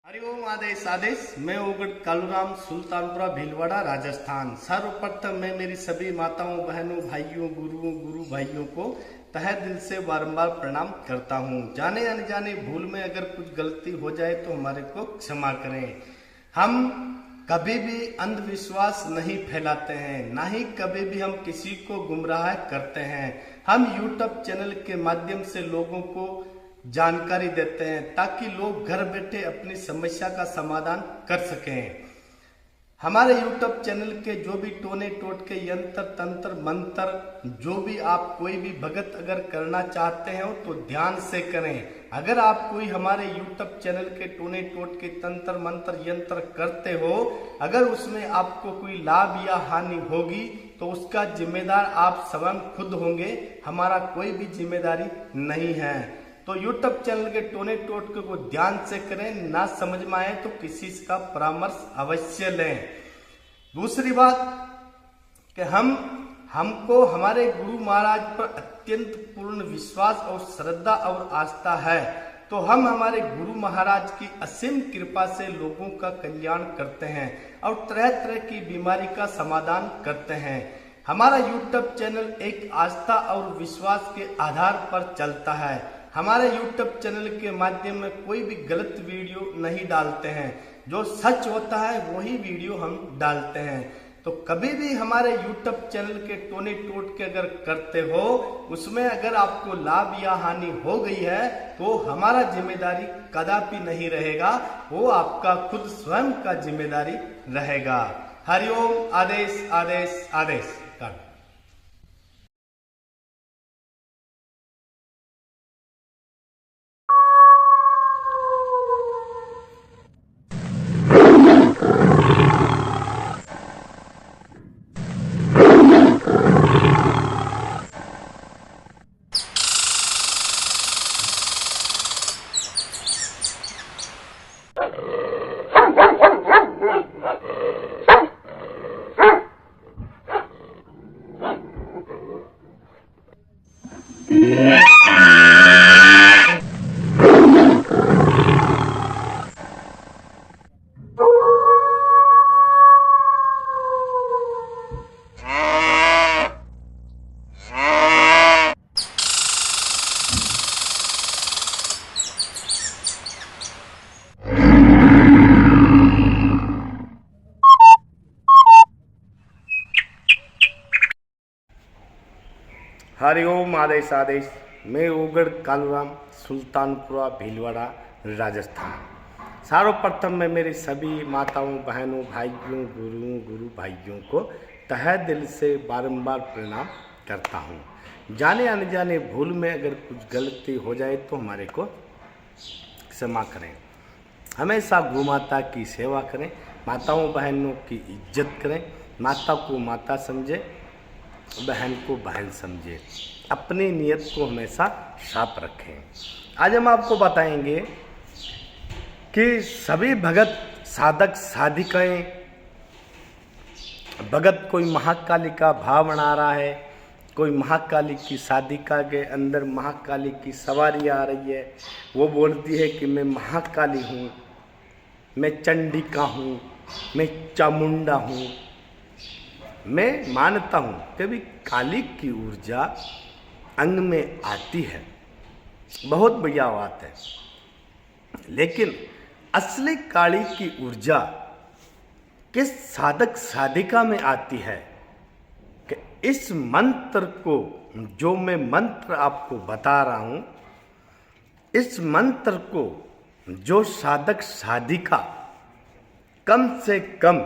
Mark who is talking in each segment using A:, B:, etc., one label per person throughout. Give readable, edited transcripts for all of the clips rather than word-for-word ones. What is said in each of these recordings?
A: हरिओम आदेश आदेश। मैं उगड़ कालूराम, सुल्तानपुरा भीलवाड़ा, राजस्थान। सर्वप्रथम मैं मेरी सभी माताओं, बहनों, भाइयों, गुरुओं, गुरु भाइयों को तहे दिल से बारंबार प्रणाम करता हूँ। जाने अनजाने भूल में अगर कुछ गलती हो जाए तो हमारे को क्षमा करें। हम कभी भी अंधविश्वास नहीं फैलाते हैं, ना ही कभी भी हम किसी को गुमराह करते हैं। हम यूट्यूब चैनल के माध्यम से लोगों को जानकारी देते हैं ताकि लोग घर बैठे अपनी समस्या का समाधान कर सकें। हमारे यूट्यूब चैनल के जो भी टोने टोटके, यंत्र तंत्र मंत्र, जो भी आप कोई भी भगत अगर करना चाहते हैं तो ध्यान से करें। अगर आप कोई हमारे यूट्यूब चैनल के टोने टोटके, तंत्र मंत्र, यंत्र करते हो, अगर उसमें आपको कोई लाभ या हानि होगी तो उसका जिम्मेदार आप स्वयं खुद होंगे, हमारा कोई भी जिम्मेदारी नहीं है। तो यूट्यूब चैनल के टोने टोटके को ध्यान से करें, ना समझ में आए तो किसी का परामर्श अवश्य लें। दूसरी बात कि हमको हमारे गुरु महाराज पर अत्यंत पूर्ण विश्वास और श्रद्धा और आस्था है, तो हम हमारे गुरु महाराज की असीम कृपा से लोगों का कल्याण करते हैं और तरह तरह की बीमारी का समाधान करते हैं। हमारा यूट्यूब चैनल एक आस्था और विश्वास के आधार पर चलता है। हमारे YouTube चैनल के माध्यम में कोई भी गलत वीडियो नहीं डालते हैं, जो सच होता है वही वीडियो हम डालते हैं। तो कभी भी हमारे YouTube चैनल के टोने टोटके अगर करते हो, उसमें अगर आपको लाभ या हानि हो गई है तो हमारा जिम्मेदारी कदापि नहीं रहेगा, वो आपका खुद स्वयं का जिम्मेदारी रहेगा। हरिओम आदेश आदेश आदेश। हरिओम आदेश आदेश। मैं उगड़ कालूराम, सुल्तानपुरा भीलवाड़ा, राजस्थान। सर्वप्रथम मैं मेरी सभी माताओं, बहनों, भाइयों, गुरुओं, गुरु भाइयों को तहे दिल से बारंबार प्रणाम करता हूँ। जाने अनजाने भूल में अगर कुछ गलती हो जाए तो हमारे को क्षमा करें। हमेशा गौ माता की सेवा करें, माताओं बहनों की इज्जत करें, माता को माता समझे, बहन को बहन समझे, अपनी नियत को हमेशा साफ रखें। आज हम आपको बताएंगे कि सभी भगत, साधक, साधिकाएं, भगत कोई महाकाली का भाव बना रहा है, कोई महाकाली की साधिका के अंदर महाकाली की सवारी आ रही है, वो बोलती है कि मैं महाकाली हूँ, मैं चंडिका हूँ, मैं चामुंडा हूँ। मैं मानता हूँ कभी काली की ऊर्जा अंग में आती है, बहुत बढ़िया बात है, लेकिन असली काली की ऊर्जा किस साधक साधिका में आती है कि इस मंत्र को, जो मैं मंत्र आपको बता रहा हूँ, इस मंत्र को जो साधक साधिका कम से कम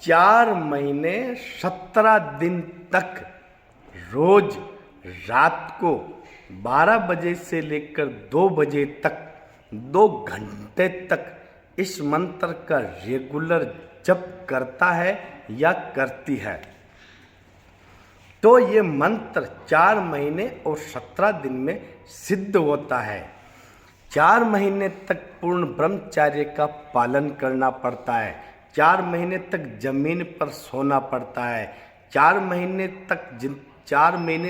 A: 4 महीने 17 दिन तक रोज रात को 12 बजे से लेकर 2 बजे तक 2 घंटे तक इस मंत्र का रेगुलर जप करता है या करती है, तो ये मंत्र 4 महीने और 17 दिन में सिद्ध होता है। 4 महीने तक पूर्ण ब्रह्मचर्य का पालन करना पड़ता है, 4 महीने तक जमीन पर सोना पड़ता है, 4 महीने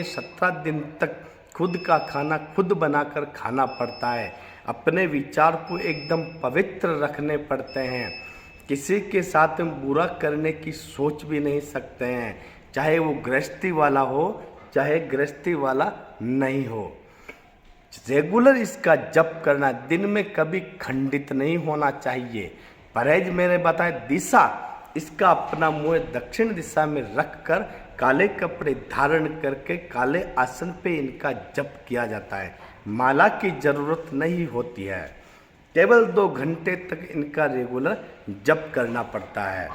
A: 17 दिन तक खुद का खाना खुद बनाकर खाना पड़ता है। अपने विचार को एकदम पवित्र रखने पड़ते हैं। किसी के साथ में बुरा करने की सोच भी नहीं सकते हैं, चाहे वो गृहस्थी वाला हो चाहे गृहस्थी वाला नहीं हो। रेगुलर इसका जप करना, दिन में कभी खंडित नहीं होना चाहिए। परहेज मेरे बताए दिशा, इसका अपना मुंह दक्षिण दिशा में रखकर काले कपड़े धारण करके काले आसन पे इनका जप किया जाता है। माला की जरूरत नहीं होती है, केवल 2 घंटे तक इनका रेगुलर जप करना पड़ता है।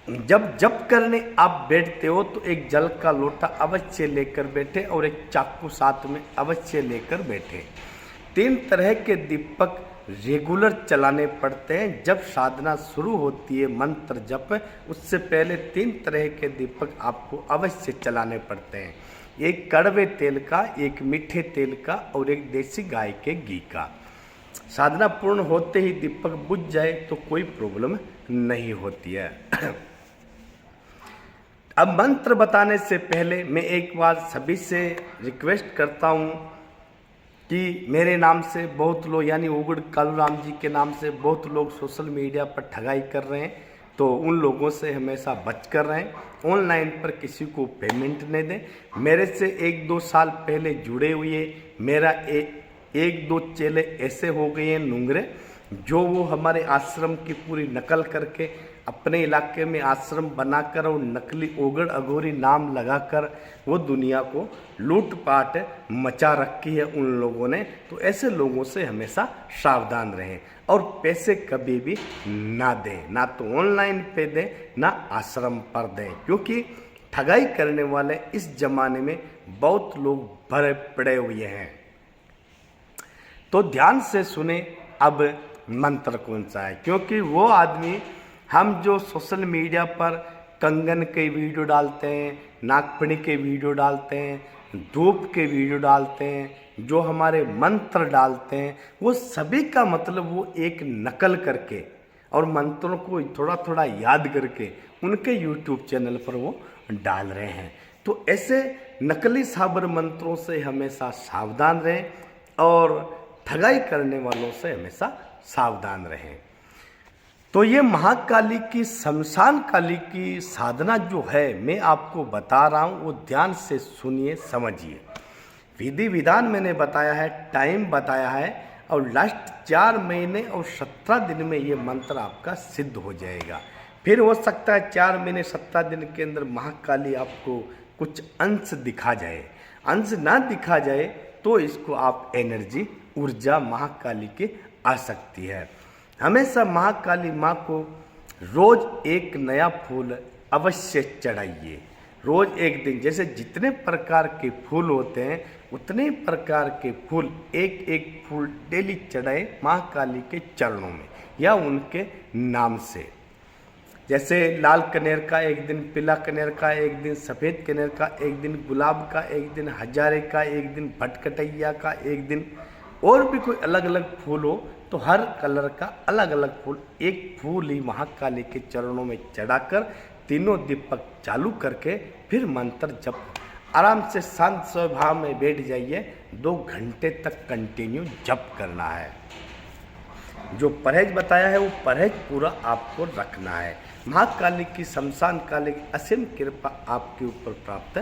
A: जब जप करने आप बैठते हो तो एक जल का लोटा अवश्य लेकर बैठे और एक चाकू साथ में अवश्य लेकर बैठे। 3 तरह के दीपक रेगुलर चलाने पड़ते हैं। जब साधना शुरू होती है मंत्र जप, उससे पहले 3 तरह के दीपक आपको अवश्य चलाने पड़ते हैं। एक कड़वे तेल का, एक मीठे तेल का और एक देसी गाय के घी का। साधना पूर्ण होते ही दीपक बुझ जाए तो कोई प्रॉब्लम नहीं होती है। अब मंत्र बताने से पहले मैं एक बार सभी से रिक्वेस्ट करता हूँ कि मेरे नाम से बहुत लोग, यानी उगड़ कालूराम जी के नाम से बहुत लोग सोशल मीडिया पर ठगाई कर रहे हैं, तो उन लोगों से हमेशा बच कर रहें। ऑनलाइन पर किसी को पेमेंट नहीं दें। मेरे से 1-2 साल पहले जुड़े हुए मेरा 1-2 चेले ऐसे हो गए हैं नुंगरे, जो वो हमारे आश्रम की पूरी नकल करके अपने इलाके में आश्रम बनाकर और नकली ओगड़ अघोरी नाम लगाकर वो दुनिया को लूटपाट मचा रखी है उन लोगों ने। तो ऐसे लोगों से हमेशा सावधान रहें और पैसे कभी भी ना दें, ना तो ऑनलाइन पे दें ना आश्रम पर दें, क्योंकि ठगाई करने वाले इस जमाने में बहुत लोग भरे पड़े हुए हैं। तो ध्यान से सुने अब मंत्र कौन सा है, क्योंकि वो आदमी, हम जो सोशल मीडिया पर कंगन के वीडियो डालते हैं, नागफनी के वीडियो डालते हैं, धूप के वीडियो डालते हैं, जो हमारे मंत्र डालते हैं, वो सभी का मतलब वो एक नकल करके और मंत्रों को थोड़ा थोड़ा याद करके उनके YouTube चैनल पर वो डाल रहे हैं। तो ऐसे नकली साबर मंत्रों से हमेशा सावधान रहें और ठगाई करने वालों से हमेशा सावधान रहें। तो ये महाकाली की, शमशान काली की साधना जो है मैं आपको बता रहा हूँ, वो ध्यान से सुनिए, समझिए। विधि विधान मैंने बताया है, टाइम बताया है, और लास्ट 4 महीने और 17 दिन में ये मंत्र आपका सिद्ध हो जाएगा। फिर हो सकता है 4 महीने 17 दिन के अंदर महाकाली आपको कुछ अंश दिखा जाए। अंश ना दिखा जाए तो इसको आप एनर्जी, ऊर्जा महाकाली की आ सकती है। हमेशा महाकाली माँ को रोज एक नया फूल अवश्य चढ़ाइए। रोज एक दिन, जैसे जितने प्रकार के फूल होते हैं उतने प्रकार के फूल, एक एक फूल डेली चढ़ाए महाकाली के चरणों में या उनके नाम से। जैसे लाल कनेर का एक दिन, पीला कनेर का एक दिन, सफ़ेद कनेर का एक दिन, गुलाब का एक दिन, हजारे का एक दिन, भटकटैया का एक दिन, और भी कोई अलग अलग फूल हो तो हर कलर का अलग अलग फूल, एक फूल ही महाकाली के चरणों में चढ़ाकर तीनों दीपक चालू करके फिर मंत्र जप आराम से शांत स्वभाव में बैठ जाइए। 2 घंटे तक कंटिन्यू जप करना है। जो परहेज बताया है वो परहेज पूरा आपको रखना है। महाकाली की, शमशान काली की असीम कृपा आपके ऊपर प्राप्त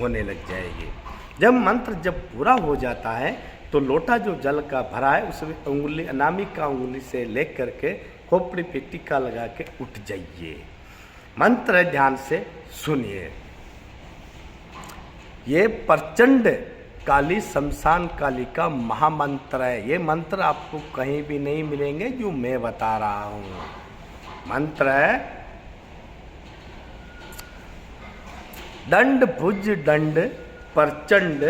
A: होने लग जाएगी। जब मंत्र जब पूरा हो जाता है तो लोटा जो जल का भरा है उसमें उंगली, अनामिका उंगली से लेकर के खोपड़ी पे टीका लगा के उठ जाइए। मंत्र ध्यान से सुनिए। ये प्रचंड काली, शमशान काली का महामंत्र है। ये मंत्र आपको कहीं भी नहीं मिलेंगे जो मैं बता रहा हूँ। मंत्र है दंड भुज दंड प्रचंड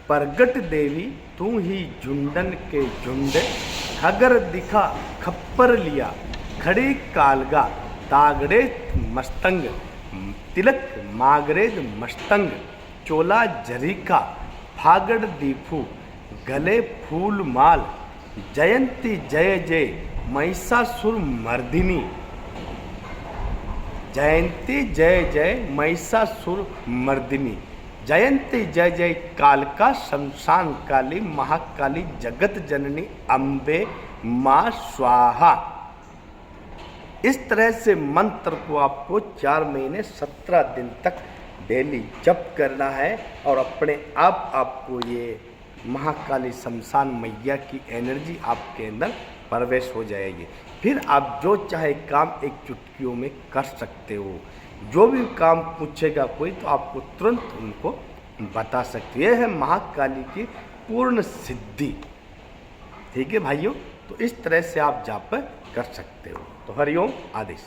A: प्रगट देवी, तू ही झुंडन के झुंड, अगर दिखा खप्पर लिया खड़ी कालगा, तागड़े मस्तंग तिलक मागरेज मस्तंग, चोला जरीका फागड़ दीफू, गले फूल माल, जयंती जय जय महिषासुर मर्दिनी, जयंती जय जय महिषासुर मर्दिनी, जयंती जय जय कालका शमशान काली महाकाली जगत जननी अम्बे माँ स्वाहा। इस तरह से मंत्र को आपको 4 महीने 17 दिन तक डेली जप करना है और अपने आप आपको ये महाकाली शमशान मैया की एनर्जी आपके अंदर प्रवेश हो जाएगी। फिर आप जो चाहे काम एक चुटकियों में कर सकते हो। जो भी काम पूछेगा कोई तो आपको तुरंत उनको बता सकते हो। यह है महाकाली की पूर्ण सिद्धि। ठीक है भाइयों, तो इस तरह से आप जाप कर सकते हो। तो हरिओम आदेश।